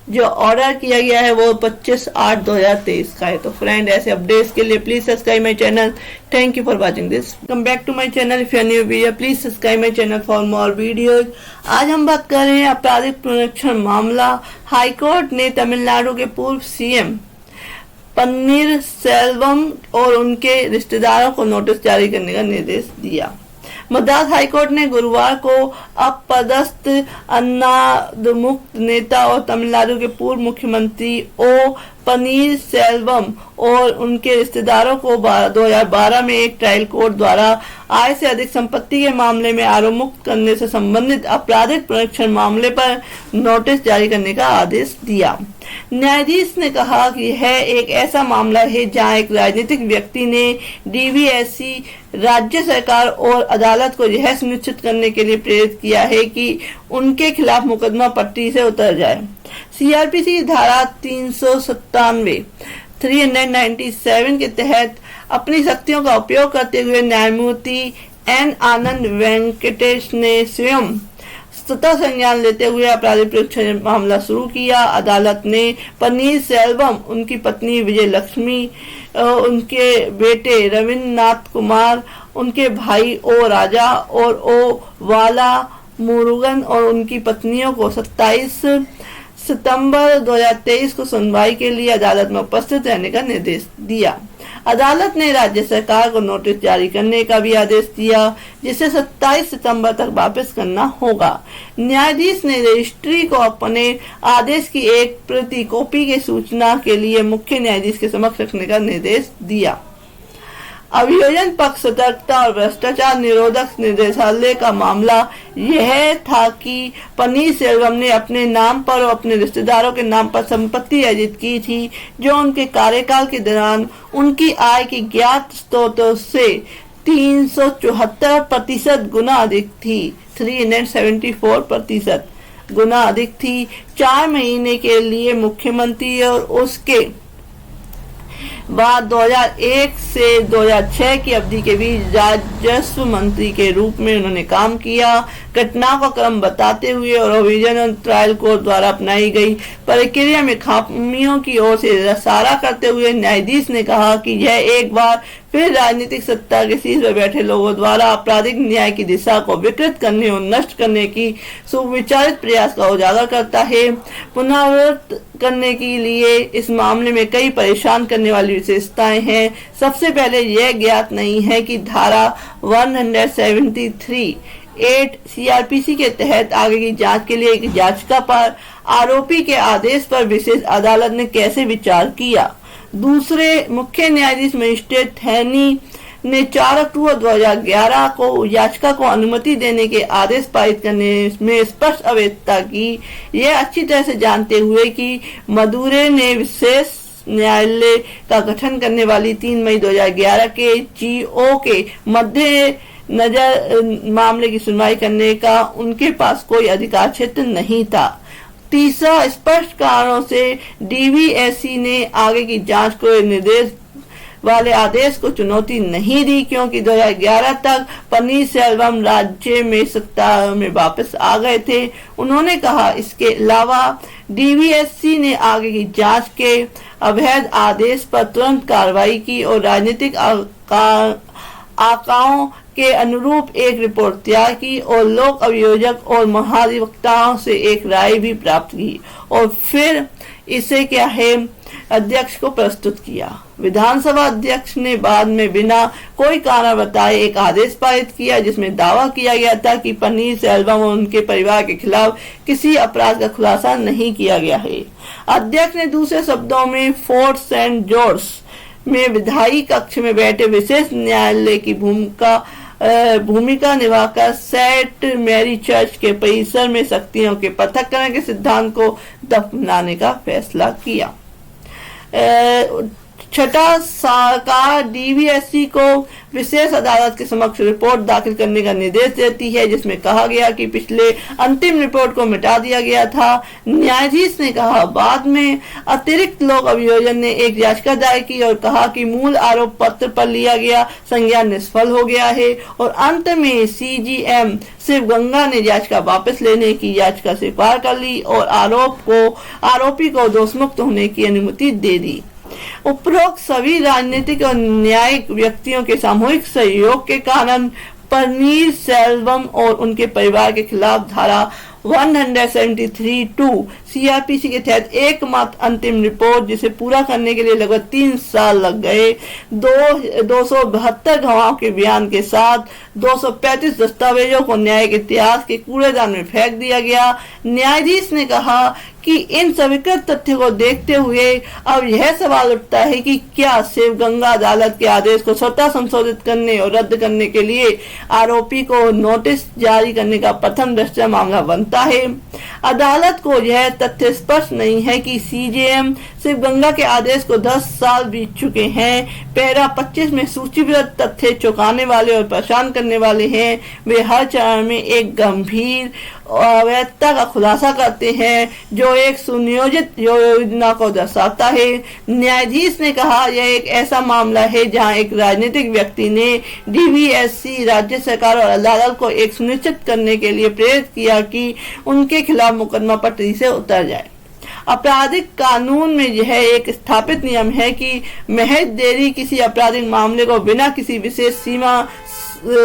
[SPEAKER 1] जो ऑर्डर किया गया है वो 25/8/2023 का है। तो फ्रेंड, ऐसे अपडेट्स के लिए please subscribe my channel. Thank you for watching this. Come back to my channel. If you are new video please subscribe my channel for more videos. आज हम बात कर रहे हैं आपराधिक पुनरीक्षण मामला। हाईकोर्ट ने तमिलनाडु के पूर्व CM पन्नीर सेल्वम और उनके रिश्तेदारों को नोटिस जारी करने का निर्देश दिया। मद्रास हाईकोर्ट ने गुरुवार को अपदस्थ अन्नादमुक्त नेता और तमिलनाडु के पूर्व मुख्यमंत्री O पनीर सेल्वम और उनके रिश्तेदारों को 2012 में एक ट्रायल कोर्ट द्वारा आय से अधिक संपत्ति के मामले में आरोप मुक्त करने से संबंधित आपराधिक पुनरीक्षण मामले पर नोटिस जारी करने का आदेश दिया। न्यायाधीश ने कहा कि यह एक ऐसा मामला है जहां एक राजनीतिक व्यक्ति ने DVSC, राज्य सरकार और अदालत को यह सुनिश्चित करने के लिए प्रेरित किया है कि उनके खिलाफ मुकदमा पट्टी से उतर जाए। CRPC धारा 397 के तहत अपनी शक्तियों का उपयोग करते हुए न्यायमूर्ति N आनंद वेंकटेश ने स्वयं स्वतः संज्ञान लेते हुए आपराधिक पुनरीक्षण मामला शुरू किया। अदालत ने पन्नीर सेल्वम, उनकी पत्नी विजय लक्ष्मी, उनके बेटे रविन्द्रनाथ कुमार, उनके भाई O राजा और O वाला मुरुगन और उनकी पत्नियों को 27 सितंबर 2023 को सुनवाई के लिए अदालत में उपस्थित रहने का निर्देश दिया। अदालत ने राज्य सरकार को नोटिस जारी करने का भी आदेश दिया जिसे 27 सितंबर तक वापस करना होगा। न्यायाधीश ने रजिस्ट्री को अपने आदेश की एक प्रति कॉपी की सूचना के लिए मुख्य न्यायाधीश के समक्ष रखने का निर्देश दिया। अभियोजन पक्ष सतर्कता और भ्रष्टाचार निरोधक निदेशालय का मामला यह था कि पनीरसेल्वम ने अपने नाम पर और अपने रिश्तेदारों के नाम पर संपत्ति अर्जित की थी, जो उनके कार्यकाल के दौरान उनकी आय के ज्ञात स्रोतों से 374% गुना अधिक थी। 374% गुना अधिक थी। 4 महीने के लिए मुख्यमंत्री और उसके बाद 2001 से 2006 की अवधि के बीच राजस्व मंत्री के रूप में उन्होंने काम किया। घटनाओं का क्रम बताते हुए और अभियोजन और ट्रायल कोर्ट द्वारा अपनाई गई प्रक्रिया में खामियों की ओर से इशारा करते हुए न्यायाधीश ने कहा कि यह एक बार फिर राजनीतिक सत्ता के शीर्ष पर बैठे लोगों द्वारा आपराधिक न्याय की दिशा को विकृत करने और नष्ट करने की सुविचारित प्रयास का उजागर करता है। पुनरावृत्त करने के लिए इस मामले में कई परेशान करने वाली विशेषताएं हैं। सबसे पहले यह ज्ञात नहीं है कि धारा 173(8) सीआरपीसी के तहत आगे की जांच के लिए एक याचिका पर आरोपी के आदेश पर विशेष अदालत ने कैसे विचार किया। दूसरे, मुख्य न्यायाधीश मजिस्ट्रेट थैनी ने 4 अक्टूबर 2011 को याचिका को अनुमति देने के आदेश पारित करने में स्पष्ट अवैधता की। यह अच्छी तरह से जानते हुए कि मदुरै ने विशेष न्यायालय का गठन करने वाली 3 मई 2011 के जीओ के मध्य नजर मामले की सुनवाई करने का उनके पास कोई अधिकार क्षेत्र नहीं था। तीसरा, स्पष्ट कारणों से डीवीएससी ने आगे की जांच को निर्देश वाले आदेश को चुनौती नहीं दी, क्योंकि 2011 तक पनीरसेल्वम राज्य में सत्ता में वापस आ गए थे। उन्होंने कहा, इसके अलावा डीवीएससी ने आगे की जांच के अवैध आदेश पर तुरंत कार्रवाई की और राजनीतिक आकाओं के अनुरूप एक रिपोर्ट तैयार की और लोक अभियोजक और महाधिवक्ताओं से एक राय भी प्राप्त की और फिर इसे क्या है अध्यक्ष को प्रस्तुत किया। विधानसभा अध्यक्ष ने बाद में बिना कोई कारण बताए एक आदेश पारित किया, जिसमें दावा किया गया था कि पनीरसेल्वम और उनके परिवार के खिलाफ किसी अपराध का खुलासा नहीं किया गया है। अध्यक्ष ने दूसरे शब्दों में फोर्ट सेंट जॉर्ज में विधायी कक्ष में बैठे विशेष न्यायालय की भूमिका निभाकर सेंट मैरी चर्च के परिसर में शक्तियों के पृथक्करण के सिद्धांत को दफनाने का फैसला किया। छठा, सरकार डीवीएससी को विशेष अदालत के समक्ष रिपोर्ट दाखिल करने का निर्देश देती है, जिसमें कहा गया कि पिछले अंतिम रिपोर्ट को मिटा दिया गया था। न्यायाधीश ने कहा, बाद में अतिरिक्त लोक अभियोजन ने एक याचिका दायर की और कहा कि मूल आरोप पत्र पर लिया गया संज्ञान निष्फल हो गया है और अंत में सीजीएम शिवगंगा ने याचिका वापस लेने की याचिका स्वीकार कर ली और आरोपी को दोषमुक्त होने की अनुमति दे दी। उपरोक्त सभी राजनीतिक और न्यायिक व्यक्तियों के सामूहिक सहयोग के कारण पनीरसेल्वम और उनके परिवार के खिलाफ धारा 173(2) सीआरपीसी के तहत एकमात्र अंतिम रिपोर्ट, जिसे पूरा करने के लिए लगभग 3 साल लग गए, 272 गवाहों के बयान के साथ 235 दस्तावेजों को न्यायिक इतिहास के कूड़ेदान में फेंक दिया गया। न्यायाधीश ने कहा कि इन स्वीकृत तथ्यों को देखते हुए अब यह सवाल उठता है कि क्या शिवगंगा अदालत के आदेश को स्वतः संशोधित करने और रद्द करने के लिए आरोपी को नोटिस जारी करने का प्रथम दृष्टया मामला बनता है। अदालत को यह तथ्य स्पष्ट नहीं है कि सीजेएम शिवगंगा के आदेश को 10 साल बीत चुके हैं। पैरा 25 में सूचीबद्ध तथ्य चौंकाने वाले और परेशान करने वाले हैं। वे हर चरण में एक गंभीर अवैधता का खुलासा करते हैं जो एक सुनियोजित योजना को दर्शाता है। न्यायाधीश ने कहा, यह एक ऐसा मामला है जहां एक राजनीतिक व्यक्ति ने डीवीएससी, राज्य सरकार और अदालत को एक सुनिश्चित करने के लिए प्रेरित किया कि उनके खिलाफ मुकदमा पटरी से उतर जाए। आपराधिक कानून में यह एक स्थापित नियम है कि महज देरी किसी आपराधिक मामले को बिना किसी विशेष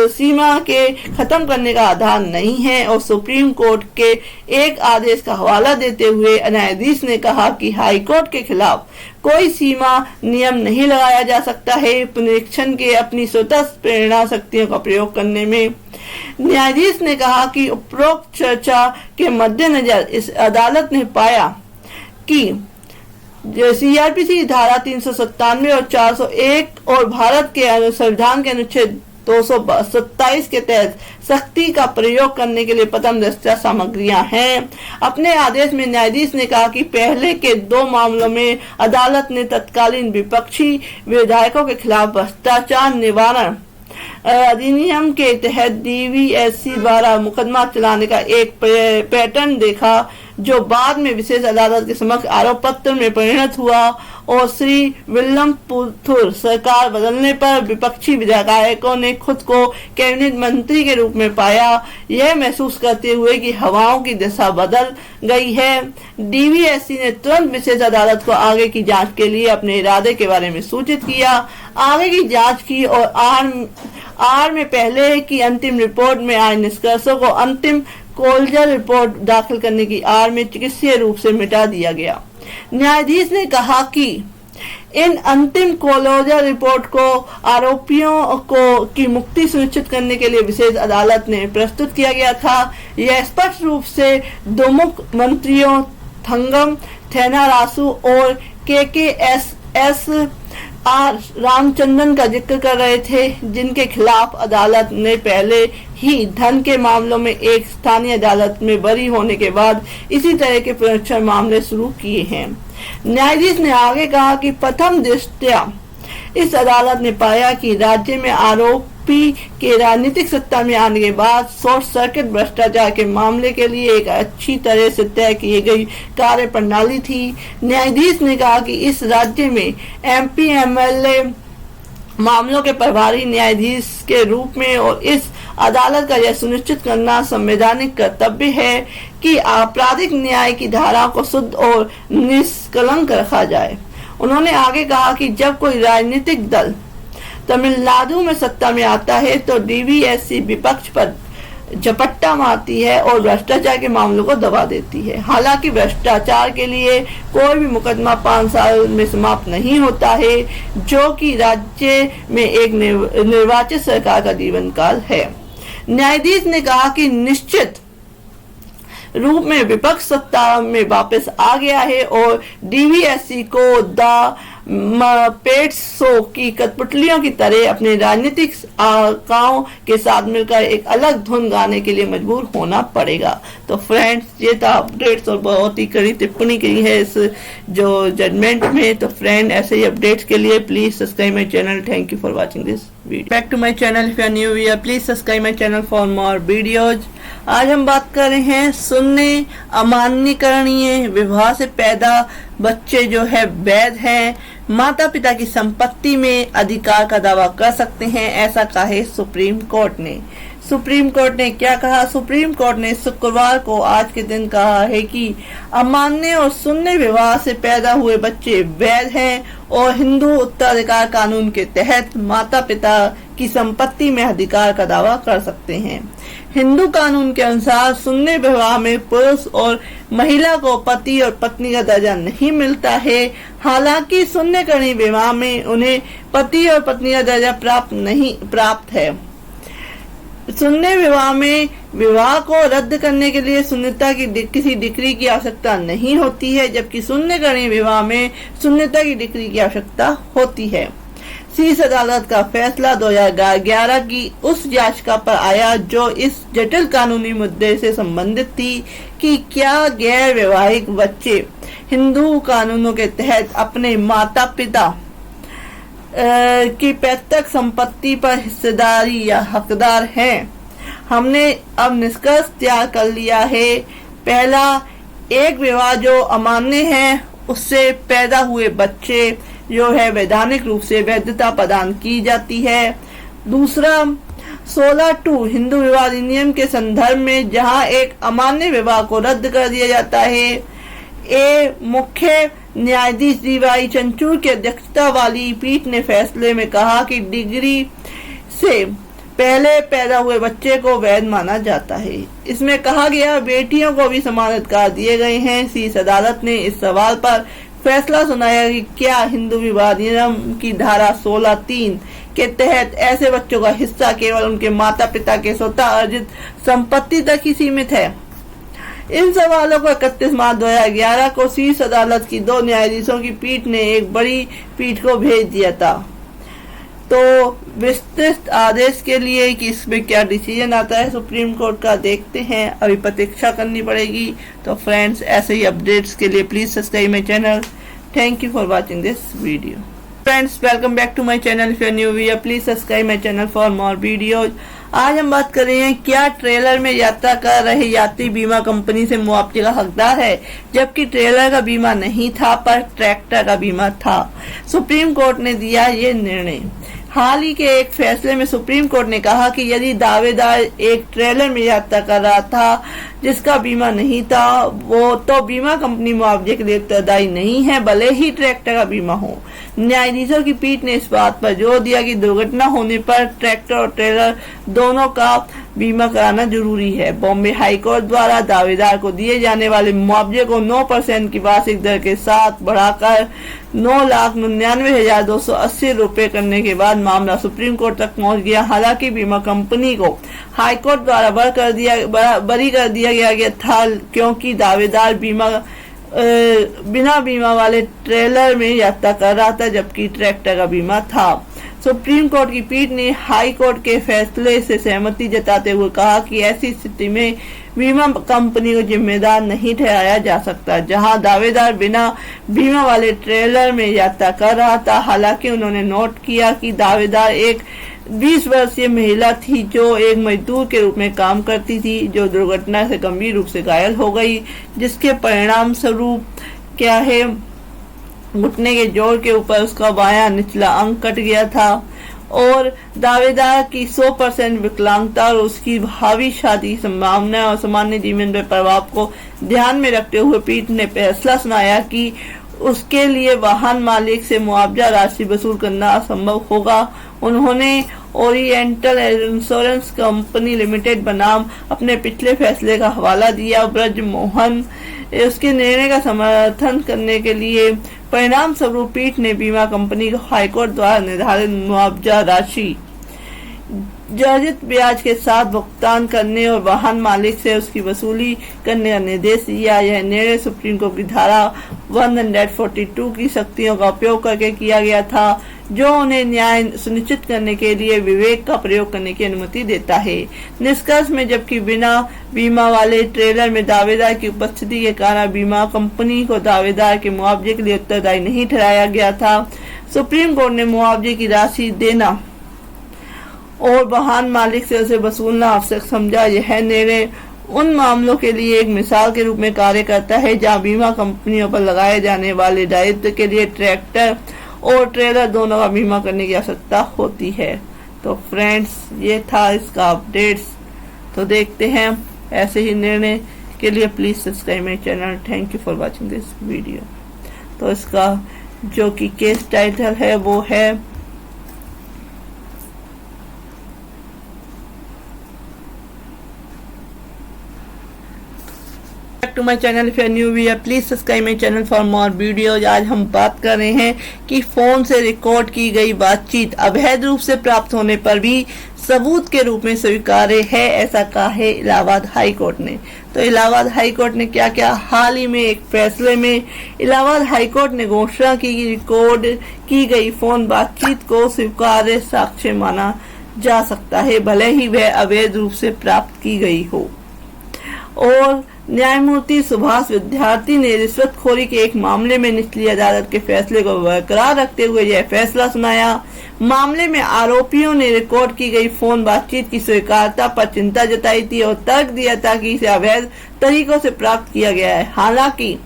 [SPEAKER 1] सीमा के खत्म करने का आधार नहीं है और सुप्रीम कोर्ट के एक आदेश का हवाला देते हुए न्यायाधीश ने कहा कि हाई कोर्ट के खिलाफ कोई सीमा नियम नहीं लगाया जा सकता है पुनरीक्षण के अपनी स्वतः प्रेरणा शक्तियों का प्रयोग करने में। न्यायाधीश ने कहा कि उपरोक्त चर्चा के मद्देनजर इस अदालत ने पाया कि सीआरपीसी धारा 397 और 401 और भारत के संविधान के अनुच्छेद 227 के तहत सख्ती का प्रयोग करने के लिए प्रथम दृष्टया सामग्रियां हैं। अपने आदेश में न्यायाधीश ने कहा कि पहले के 2 मामलों में अदालत ने तत्कालीन विपक्षी विधायकों के खिलाफ भ्रष्टाचार निवारण अधिनियम के तहत डीवीएससी द्वारा मुकदमा चलाने का एक पैटर्न देखा, जो बाद में विशेष अदालत के समक्ष आरोप पत्र में परिणत हुआ और श्री विल्यम पुथुर सरकार बदलने पर विपक्षी विधायकों ने खुद को कैबिनेट मंत्री के रूप में पाया, यह महसूस करते हुए कि हवाओं की दिशा बदल गई है। डीवीएससी ने तुरंत विशेष अदालत को आगे की जांच के लिए अपने इरादे के बारे में सूचित किया, आगे की जांच की और आर में पहले की अंतिम रिपोर्ट में आए निष्कर्षों को अंतिम कोल्जर रिपोर्ट दाखिल करने की आड़ में चिकित्सीय रूप से मिटा दिया गया। न्यायाधीश ने कहा कि इन अंतिम कोल्जर रिपोर्ट को आरोपियों को की मुक्ति सुनिश्चित करने के लिए विशेष अदालत ने प्रस्तुत किया गया था। यह स्पष्ट रूप से दो मुख्य मंत्रियों थंगम थेनारासु और KKSS आर रामचंद्रन का जिक्र कर रहे थे, जिनके खिलाफ अदालत ने पहले ही धन के मामलों में एक स्थानीय अदालत में बरी होने के बाद इसी तरह के पुनरीक्षण मामले शुरू किए हैं। न्यायाधीश ने आगे कहा कि प्रथम दृष्टया इस अदालत ने पाया कि राज्य में आरोपी के राजनीतिक सत्ता में आने के बाद शॉर्ट सर्किट भ्रष्टाचार के मामले के लिए एक अच्छी तरह से तय की गई कार्य प्रणाली थी। न्यायाधीश ने कहा कि इस राज्य में MP MLA मामलों के प्रभारी न्यायाधीश के रूप में और इस अदालत का यह सुनिश्चित करना संवैधानिक कर्तव्य है कि आपराधिक न्याय की धारा को शुद्ध और निष्कलंक रखा जाए। उन्होंने आगे कहा कि जब कोई राजनीतिक दल तमिलनाडु में सत्ता में आता है तो डीवीएससी विपक्ष पर झपट्टा मारती है और भ्रष्टाचार के मामलों को दबा देती है। हालांकि भ्रष्टाचार के लिए कोई भी मुकदमा 5 साल में समाप्त नहीं होता है, जो कि राज्य में एक निर्वाचित सरकार का जीवन काल है। न्यायाधीश ने कहा कि निश्चित रूप में विपक्ष सत्ता में वापस आ गया है और डीवीएससी को द पेट शो की कठपुतलियों की तरह अपने राजनीतिक आकाओं के साथ मिलकर एक अलग धुन गाने के लिए मजबूर होना पड़ेगा। तो फ्रेंड्स, ये था अपडेट्स और बहुत ही कड़ी टिप्पणी की है इस जो जजमेंट में। तो फ्रेंड, ऐसे ही अपडेट्स के लिए please subscribe my channel. Thank you for watching this video. Back to my channel, if you are new here please subscribe my channel for more videos. आज हम बात कर रहे हैं सुनने अमान्यकरणीय विवाह से पैदा बच्चे जो है वैध हैं, माता पिता की संपत्ति में अधिकार का दावा कर सकते हैं, ऐसा कहा सुप्रीम कोर्ट ने। सुप्रीम कोर्ट ने क्या कहा? सुप्रीम कोर्ट ने शुक्रवार को आज के दिन कहा है कि अमान्य और शून्य विवाह से पैदा हुए बच्चे वैध हैं और हिंदू उत्तराधिकार कानून के तहत माता पिता की संपत्ति में अधिकार का दावा कर सकते हैं। हिंदू कानून के अनुसार शून्य विवाह में पुरुष और महिला को पति और पत्नी का दर्जा नहीं मिलता है। हालांकि शून्यकरणीय विवाह में उन्हें पति और पत्नी का दर्जा प्राप्त है। शून्य विवाह में विवाह को रद्द करने के लिए शून्यता की किसी डिग्री की आवश्यकता नहीं होती है, जबकि शून्यकरणीय विवाह में शून्यता की डिग्री की आवश्यकता होती है। शीर्ष अदालत का फैसला 2011 की उस याचिका पर आया जो इस जटिल कानूनी मुद्दे से संबंधित थी कि क्या गैर वैवाहिक बच्चे हिंदू कानूनों के तहत अपने माता पिता की पैतृक संपत्ति पर हिस्सेदारी या हकदार हैं। हमने अब निष्कर्ष तैयार कर लिया है। पहला, एक विवाह जो अमान्य है उससे पैदा हुए बच्चे जो है वैधानिक रूप से वैधता प्रदान की जाती है। दूसरा, 16(2) हिंदू विवाह अधिनियम के संदर्भ में जहां एक अमान्य विवाह को रद्द कर दिया जाता है। मुख्य न्यायाधीश DY चंद्रचूड़ की अध्यक्षता वाली पीठ ने फैसले में कहा कि डिग्री से पहले पैदा हुए बच्चे को वैध माना जाता है। इसमें कहा गया बेटियों को भी समान अधिकार दिए गए हैं। शीर्ष अदालत ने इस सवाल पर फैसला सुनाया कि क्या हिंदू विवाह अधिनियम की धारा 16(3) के तहत ऐसे बच्चों का हिस्सा केवल उनके माता पिता के स्वतः अर्जित संपत्ति तक ही सीमित है। इन सवालों को 31 मार्च 2011 को शीर्ष अदालत की 2 न्यायाधीशों की पीठ ने एक बड़ी पीठ को भेज दिया था। तो विस्तृत आदेश के लिए कि इसमें क्या डिसीजन आता है सुप्रीम कोर्ट का, देखते हैं। अभी प्रतीक्षा करनी पड़ेगी। तो फ्रेंड्स, ऐसे ही अपडेट्स के लिए please subscribe my channel. Thank you for watching this video. Friends, welcome back to my channel. If you are new we please subscribe my channel for more videos. आज हम बात कर रहे हैं, क्या ट्रेलर में यात्रा कर रहे यात्री बीमा कंपनी से मुआवजे का हकदार है, जबकि ट्रेलर का बीमा नहीं था पर ट्रैक्टर का बीमा था। सुप्रीम कोर्ट ने दिया ये निर्णय। हाल ही के एक फैसले में सुप्रीम कोर्ट ने कहा कि यदि दावेदार एक ट्रेलर में यात्रा कर रहा था जिसका बीमा नहीं था, वो तो बीमा कंपनी मुआवजे के लिए उत्तरदायी नहीं है, भले ही ट्रैक्टर का बीमा हो। न्यायाधीशों की पीठ ने इस बात पर जोर दिया कि दुर्घटना होने पर ट्रैक्टर और ट्रेलर दोनों का बीमा कराना जरूरी है। बॉम्बे हाईकोर्ट द्वारा दावेदार को दिए जाने वाले मुआवजे को 9% की वार्षिक दर के साथ बढ़ाकर 9,99,280 रुपए करने के बाद मामला सुप्रीम कोर्ट तक पहुंच गया। हालांकि बीमा कंपनी को हाईकोर्ट द्वारा बरी कर दिया गया था, क्योंकि दावेदार बिना बीमा वाले ट्रेलर में यात्रा कर रहा था, जबकि ट्रैक्टर का बीमा था। सुप्रीम कोर्ट की पीठ ने हाई कोर्ट के फैसले से सहमति जताते हुए कहा कि ऐसी स्थिति में बीमा कंपनी को जिम्मेदार नहीं ठहराया जा सकता, जहां दावेदार बिना बीमा वाले ट्रेलर में यात्रा कर रहा था। हालांकि उन्होंने नोट किया कि दावेदार एक 20 वर्षीय महिला थी जो एक मजदूर के रूप में काम करती थी, जो दुर्घटना से गंभीर रूप से घायल हो गई, जिसके परिणाम स्वरूप क्या है, घुटने के जोड़ के ऊपर उसका बायां निचला अंग कट गया था और दावेदार की 100% विकलांगता और उसकी भावी शादी संभावना और सामान्य जीवन पर प्रभाव को ध्यान में रखते हुए पीठ ने फैसला सुनाया कि उसके लिए वाहन मालिक से मुआवजा राशि वसूल करना असंभव होगा। उन्होंने ओरिएंटल इंश्योरेंस कंपनी लिमिटेड बनाम अपने पिछले फैसले का हवाला दिया। ब्रज मोहन उसके निर्णय का समर्थन करने के लिए परिणाम स्वरूप पीठ ने बीमा कंपनी को हाईकोर्ट द्वारा निर्धारित मुआवजा राशि जर्जित ब्याज के साथ भुगतान करने और वाहन मालिक से उसकी वसूली करने का निर्देश दिया। यह निर्णय सुप्रीम कोर्ट की धारा 142 की शक्तियों का उपयोग करके किया गया था, जो उन्हें न्याय सुनिश्चित करने के लिए विवेक का प्रयोग करने की अनुमति देता है। निष्कर्ष में, जबकि बिना बीमा वाले ट्रेलर में दावेदार की उपस्थिति के कारण बीमा कंपनी को दावेदार के मुआवजे के लिए उत्तरदायी नहीं ठहराया गया था, सुप्रीम कोर्ट ने मुआवजे की राशि देना और वाहन मालिक से उसे वसूलना आवश्यक समझा। यह निर्णय उन मामलों के लिए एक मिसाल के रूप में कार्य करता है जहां बीमा कंपनियों पर लगाए जाने वाले दायित्व के लिए ट्रैक्टर और ट्रेलर दोनों का बीमा करने की आवश्यकता होती है। तो फ्रेंड्स, ये था इसका अपडेट्स। तो देखते हैं ऐसे ही निर्णय के लिए please subscribe my channel. Thank you for watching this video. तो इसका जो कि केस टाइटल है वो है to my channel. If you are new we please subscribe my channel for more videos. आज हम बात कर रहे हैं कि फोन से रिकॉर्ड की गई बातचीत अवैध रूप से प्राप्त होने पर भी सबूत के रूप में स्वीकार्य है, ऐसा कहा है इलाहाबाद हाई कोर्ट ने। तो इलाहाबाद हाई कोर्ट ने क्या क्या, हाल ही में एक फैसले में इलाहाबाद हाई कोर्ट ने घोषणा की कि रिकॉर्ड की गई फोन बातचीत को स्वीकार्य साक्ष्य माना जा सकता है, भले ही वह अवैध रूप से प्राप्त की गई हो। और न्यायमूर्ति सुभाष विद्यार्थी ने रिश्वतखोरी के एक मामले में निचली अदालत के फैसले को बरकरार रखते हुए यह फैसला सुनाया। मामले में आरोपियों ने रिकॉर्ड की गई फोन बातचीत की स्वीकार्यता पर चिंता जताई थी और तर्क दिया था कि इसे अवैध तरीकों से प्राप्त किया गया है। हालांकि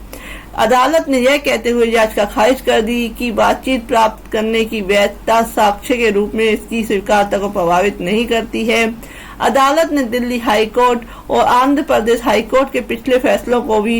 [SPEAKER 1] अदालत ने यह कहते हुए याचिका खारिज कर दी कि बातचीत प्राप्त करने की वैधता साक्ष्य के रूप में इसकी स्वीकार्यता को प्रभावित नहीं करती है। अदालत ने दिल्ली हाई कोर्ट और आंध्र प्रदेश हाई कोर्ट के पिछले फैसलों को भी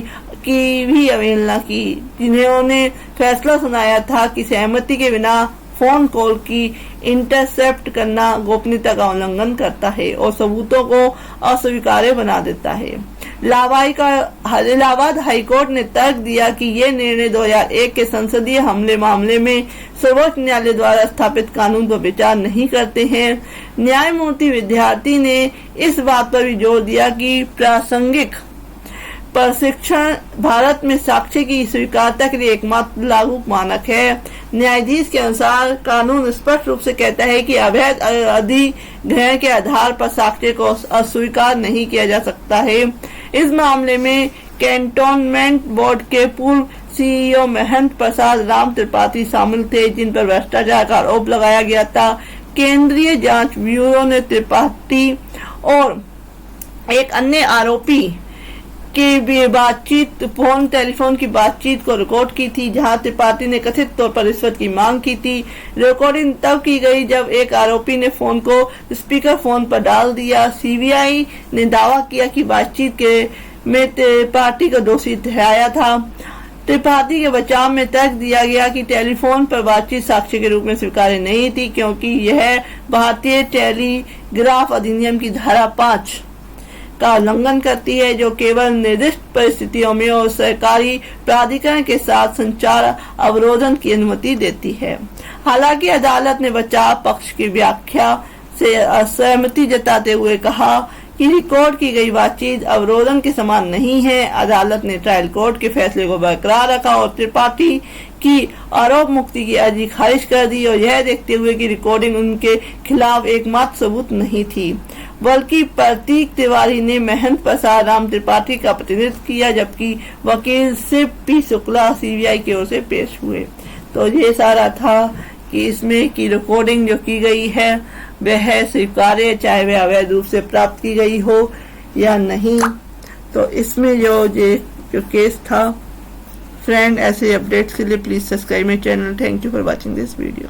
[SPEAKER 1] अवहेलना की, जिन्होंने फैसला सुनाया था कि सहमति के बिना फोन कॉल की इंटरसेप्ट करना गोपनीयता का उल्लंघन करता है और सबूतों को अस्वीकार्य बना देता है। इलाहाबाद हाईकोर्ट ने तर्क दिया कि ये निर्णय 2001 के संसदीय हमले मामले में सर्वोच्च न्यायालय द्वारा स्थापित कानून पर विचार नहीं करते हैं। न्यायमूर्ति विद्यार्थी ने इस बात पर भी जोर दिया कि प्रासंगिक प्रशिक्षण भारत में साक्ष्य की स्वीकार्यता के लिए एकमात्र लागू मानक है। न्यायाधीश के अनुसार कानून स्पष्ट रूप से कहता है कि अवैध अधिग्रहण के आधार पर साक्ष्य को अस्वीकार नहीं किया जा सकता है। इस मामले में कैंटोनमेंट बोर्ड के पूर्व सीईओ महंत प्रसाद राम त्रिपाठी शामिल थे, जिन पर भ्रष्टाचार का आरोप लगाया गया था। केंद्रीय जांच ब्यूरो ने त्रिपाठी और एक अन्य आरोपी की बातचीत टेलीफोन की बातचीत को रिकॉर्ड की थी, जहां त्रिपाठी ने कथित तौर पर रिश्वत की मांग की थी। रिकॉर्डिंग तब की गई जब एक आरोपी ने फोन को स्पीकर फोन पर डाल दिया। सीबीआई ने दावा किया कि बातचीत में त्रिपाठी को दोषी ठहराया था। त्रिपाठी के बचाव में तर्क दिया गया कि टेलीफोन पर बातचीत साक्ष्य के रूप में स्वीकार्य नहीं थी, क्योंकि यह भारतीय टेलीग्राफ अधिनियम की धारा 5 का उल्लंघन करती है, जो केवल निर्दिष्ट परिस्थितियों में और सरकारी प्राधिकरण के साथ संचार अवरोधन की अनुमति देती है। हालांकि अदालत ने बचाव पक्ष की व्याख्या से असहमति जताते हुए कहा कि रिकॉर्ड की गई बातचीत अवरोधन के समान नहीं है। अदालत ने ट्रायल कोर्ट के फैसले को बरकरार रखा और त्रिपाठी की आरोप मुक्ति की अर्जी खारिज कर दी, और यह देखते हुए कि रिकॉर्डिंग उनके खिलाफ एकमात्र सबूत नहीं थी, बल्कि प्रतीक तिवारी ने महंत प्रसाद राम त्रिपाठी का प्रतिनिधित्व किया, जबकि वकील शिव पी शुक्ला सीबीआई की ओर से पेश हुए। तो ये सारा था कि इसमें की रिकॉर्डिंग जो की गई है वह स्वीकार्य, चाहे वह अवैध रूप से प्राप्त की गई हो या नहीं। तो इसमें जो केस था फ्रेंड, ऐसे अपडेट्स के लिए please subscribe my channel. Thank you for watching this video.